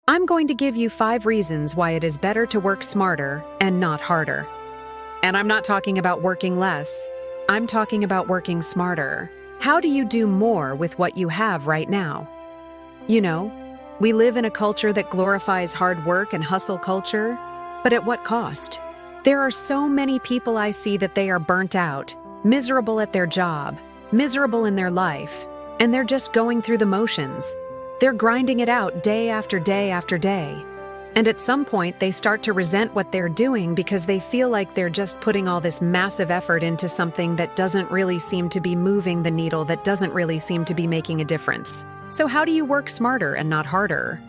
I'm going to give you 5 reasons why it is better to work smarter and not harder. And I'm not talking about working less. I'm talking about working smarter. How do you do more with what you have right now? You know, we live in a culture that glorifies hard work and hustle culture, but at what cost? There are so many people I see that they are burnt out, miserable at their job, miserable in their life, and they're just going through the motions. They're grinding it out day after day after day. And at some point, they start to resent what they're doing because they feel like they're just putting all this massive effort into something that doesn't really seem to be moving the needle, that doesn't really seem to be making a difference. So how do you work smarter and not harder?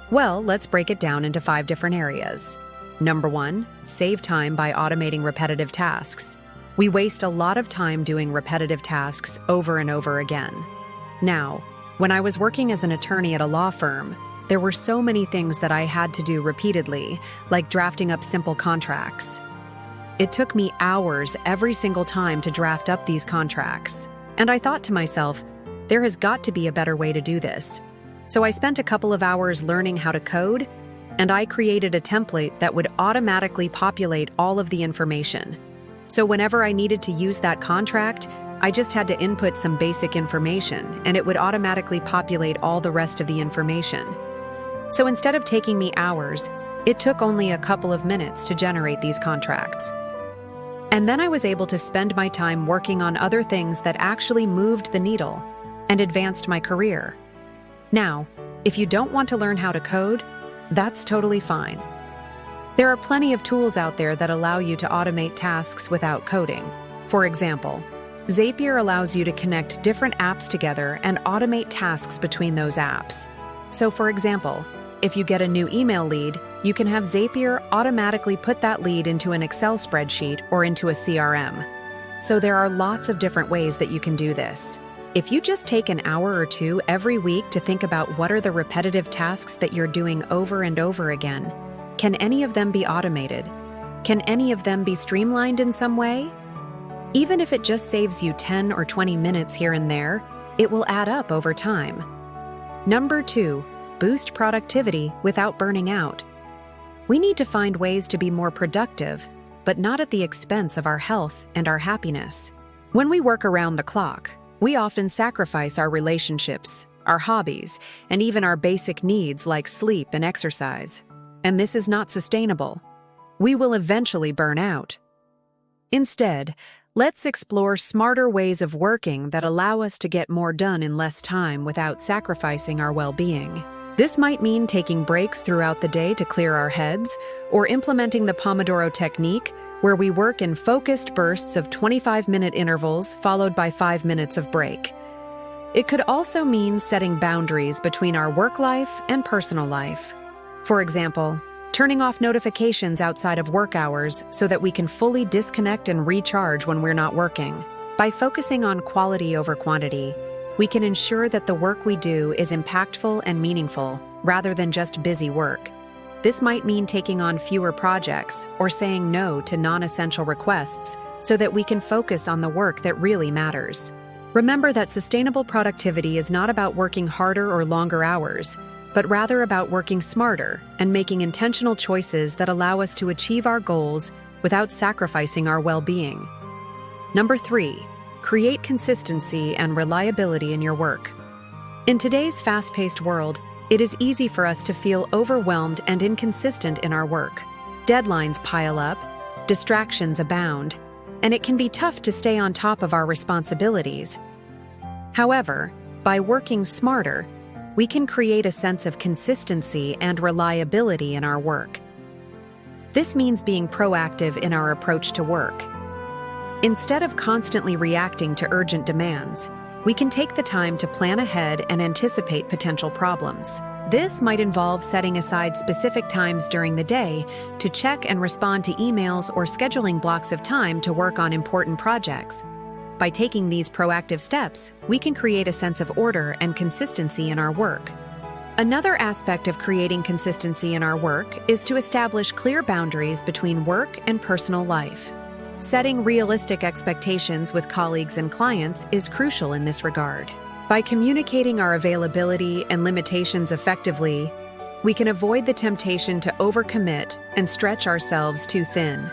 Well, let's break it down into 5 different areas. Number 1, save time by automating repetitive tasks. We waste a lot of time doing repetitive tasks over and over again. Now, when I was working as an attorney at a law firm, there were so many things that I had to do repeatedly, like drafting up simple contracts. It took me hours every single time to draft up these contracts, and I thought to myself, there has got to be a better way to do this. So I spent a couple of hours learning how to code, and I created a template that would automatically populate all of the information. So whenever I needed to use that contract, I just had to input some basic information, and it would automatically populate all the rest of the information. So instead of taking me hours, it took only a couple of minutes to generate these contracts. And then I was able to spend my time working on other things that actually moved the needle and advanced my career. Now, if you don't want to learn how to code, that's totally fine. There are plenty of tools out there that allow you to automate tasks without coding. For example, Zapier allows you to connect different apps together and automate tasks between those apps. So for example, if you get a new email lead, you can have Zapier automatically put that lead into an Excel spreadsheet or into a CRM. So there are lots of different ways that you can do this. If you just take an hour or 2 every week to think about what are the repetitive tasks that you're doing over and over again, can any of them be automated? Can any of them be streamlined in some way? Even if it just saves you 10 or 20 minutes here and there, it will add up over time. Number 2, boost productivity without burning out. We need to find ways to be more productive, but not at the expense of our health and our happiness. When we work around the clock, we often sacrifice our relationships, our hobbies, and even our basic needs like sleep and exercise. And this is not sustainable. We will eventually burn out. Instead, let's explore smarter ways of working that allow us to get more done in less time without sacrificing our well-being. This might mean taking breaks throughout the day to clear our heads, or implementing the Pomodoro technique, where we work in focused bursts of 25-minute intervals followed by 5 minutes of break. It could also mean setting boundaries between our work life and personal life. For example, turning off notifications outside of work hours so that we can fully disconnect and recharge when we're not working. By focusing on quality over quantity, we can ensure that the work we do is impactful and meaningful rather than just busy work. This might mean taking on fewer projects or saying no to non-essential requests so that we can focus on the work that really matters. Remember that sustainable productivity is not about working harder or longer hours, but rather about working smarter and making intentional choices that allow us to achieve our goals without sacrificing our well-being. Number 3, create consistency and reliability in your work. In today's fast-paced world, it is easy for us to feel overwhelmed and inconsistent in our work. Deadlines pile up, distractions abound, and it can be tough to stay on top of our responsibilities. However, by working smarter, we can create a sense of consistency and reliability in our work. This means being proactive in our approach to work. Instead of constantly reacting to urgent demands, we can take the time to plan ahead and anticipate potential problems. This might involve setting aside specific times during the day to check and respond to emails or scheduling blocks of time to work on important projects. By taking these proactive steps, we can create a sense of order and consistency in our work. Another aspect of creating consistency in our work is to establish clear boundaries between work and personal life. Setting realistic expectations with colleagues and clients is crucial in this regard. By communicating our availability and limitations effectively, We can avoid the temptation to overcommit and stretch ourselves too thin.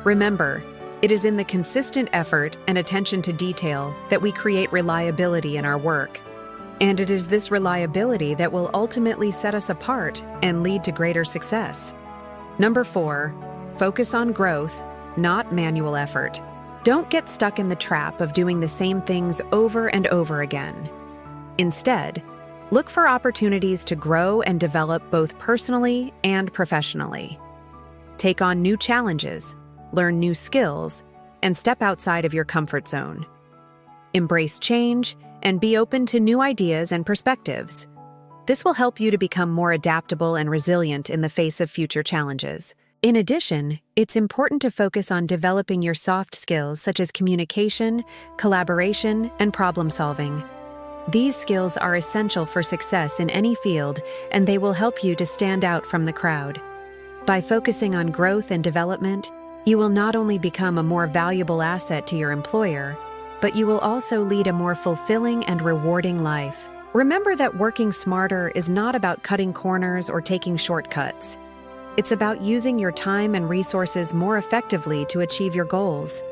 Remember, it is in the consistent effort and attention to detail that we create reliability in our work. And it is this reliability that will ultimately set us apart and lead to greater success. Number 4, focus on growth, not manual effort. Don't get stuck in the trap of doing the same things over and over again. Instead, look for opportunities to grow and develop both personally and professionally. Take on new challenges, learn new skills, and step outside of your comfort zone. Embrace change and be open to new ideas and perspectives. This will help you to become more adaptable and resilient in the face of future challenges. In addition, it's important to focus on developing your soft skills such as communication, collaboration, and problem solving. These skills are essential for success in any field, and they will help you to stand out from the crowd. By focusing on growth and development, you will not only become a more valuable asset to your employer, but you will also lead a more fulfilling and rewarding life. Remember that working smarter is not about cutting corners or taking shortcuts. It's about using your time and resources more effectively to achieve your goals.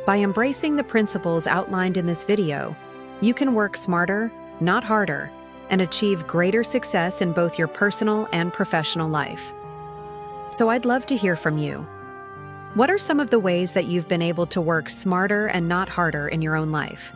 By embracing the principles outlined in this video, you can work smarter, not harder, and achieve greater success in both your personal and professional life. So I'd love to hear from you. What are some of the ways that you've been able to work smarter and not harder in your own life?